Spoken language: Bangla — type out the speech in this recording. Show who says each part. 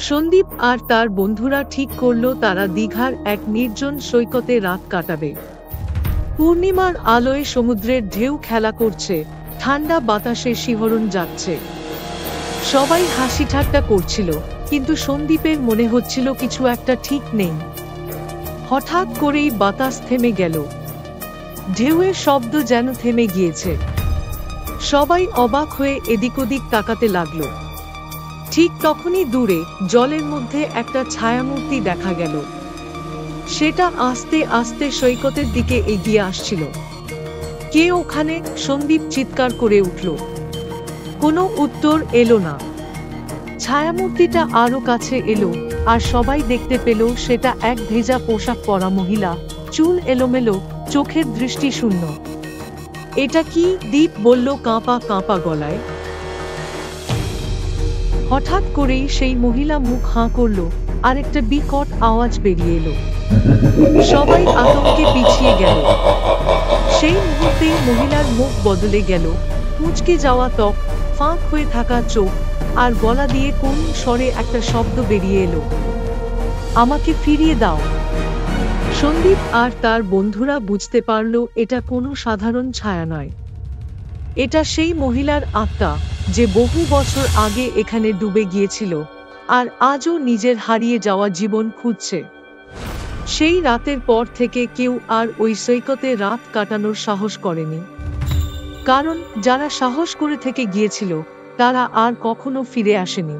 Speaker 1: সন্দীপ আর তার বন্ধুরা ঠিক করলো তারা দীঘার এক নির্জন সৈকতে রাত কাটাবে। পূর্ণিমার আলোয় সমুদ্রের ঢেউ খেলা করছে, ঠান্ডা বাতাসে শিহরণ যাচ্ছে। সবাই হাসি ঠাট্টা করছিল, কিন্তু সন্দীপের মনে হচ্ছিল কিছু একটা ঠিক নেই। হঠাৎ করেই বাতাস থেমে গেল, ঢেউয়ের শব্দ যেন থেমে গিয়েছে। সবাই অবাক হয়ে এদিক ওদিক তাকাতে লাগলো। ঠিক তখনই দূরে জলের মধ্যে একটা ছায়ামূর্তি দেখা গেল। সেটা আস্তে আস্তে সৈকতের দিকে এগিয়ে আসছিল। কে ওখানে? সন্দীপ চিৎকার করে উঠল। কোনো উত্তর এলো না। ছায়ামূর্তিটা আরো কাছে এলো, আর সবাই দেখতে পেল সেটা এক ভেজা পোশাক পরা মহিলা, চুল এলোমেলো, চোখের দৃষ্টি শূন্য। এটা কি? দীপ বলল কাঁপা কাঁপা গলায়। হঠাৎ করেই সেই মহিলা মুখ হাঁ করল, আর একটা বিকট আওয়াজ বেরিয়ে এলো। সবাই আতঙ্কে পিছিয়ে গেল। সেই মুহূর্তেই মহিলার মুখ বদলে গেল, কুঁচকে যাওয়া ত্বক, ফাঁক হয়ে থাকা চোখ, আর গলা দিয়ে কোন স্বরে একটা শব্দ বেরিয়ে এলো, আমাকে ফিরিয়ে দাও। সন্দীপ আর তার বন্ধুরা বুঝতে পারল এটা কোনো সাধারণ ছায়া নয়। এটা সেই মহিলার আত্মা, যে বহু বছর আগে এখানে ডুবে গিয়েছিল, আর আজও নিজের হারিয়ে যাওয়া জীবন খুঁজছে। সেই রাতের পর থেকে কেউ আর ওই সৈকতে রাত কাটানোর সাহস করেনি। কারণ যারা সাহস করে থেকে গিয়েছিল, তারা আর কখনো ফিরে আসেনি।